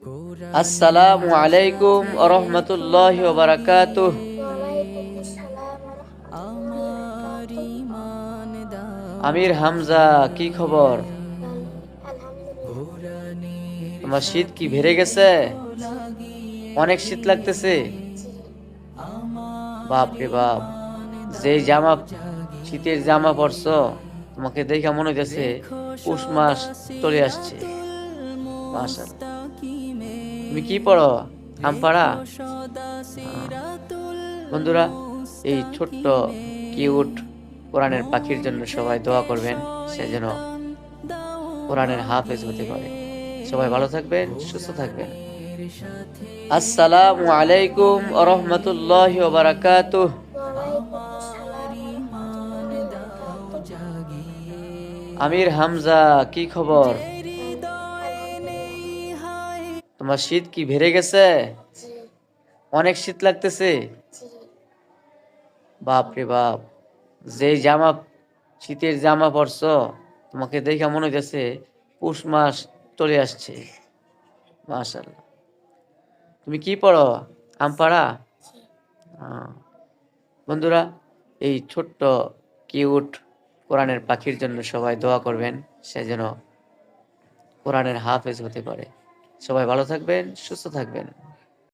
আসসালামু আলাইকুম ওয়া রাহমাতুল্লাহি ওয়া বারাকাতুহু। ওয়ালাইকুম আসসালাম ওয়া রাহমাতুল্লাহি ওয়া বারাকাতুহু। আমির হামজা, কি খবর? আলহামদুলিল্লাহ। তোমার শীত কি বেড়ে গেছে? অনেক শীত লাগতেছে। জি। বাপ রে বাপ, যে জামা শীতের জামা পরছো, তোমাকে দেখে মনে হইতেছে পৌষ মাস চলে আসছে। মাশাআল্লাহ। তুমি কি পড়ো? আমপাড়া? বন্ধুরা, এই ছোট্ট কিউট কোরআনের পাখির জন্য সবাই দোয়া করবেন, সে যেন কোরআনের হাফেজ হতে পারে। সবাই ভালো থাকবেন, সুস্থ থাকবেন। আসসালামু আলাইকুম ওয়া রাহমাতুল্লাহি ওয়া বারাকাতুহু। ওয়ালাইকুম আসসালাম ওয়া রাহমাতুল্লাহি ওয়া বারাকাতুহু। আমির হামজা, কি খবর? আলহামদুলিল্লাহ। তোমার শীত কি বেড়ে গেছে? জি। অনেক শীত লাগতেছে। জি। বাপ রে বাপ, যে শীতের জামা পরছো, তোমাকে দেখে মনে হইতেছে পৌষ মাস চলে আসছে। মাশাআল্লাহ। তুমি কি পড়ো? আমপাড়া? জি। বন্ধুরা, এই ছোট্ট কিউট কোরআনের পাখির জন্য সবাই দোয়া করবেন, সে যেন কোরআনের হাফেজ হতে পারে। সবাই ভালো থাকবেন, সুস্থ থাকবেন।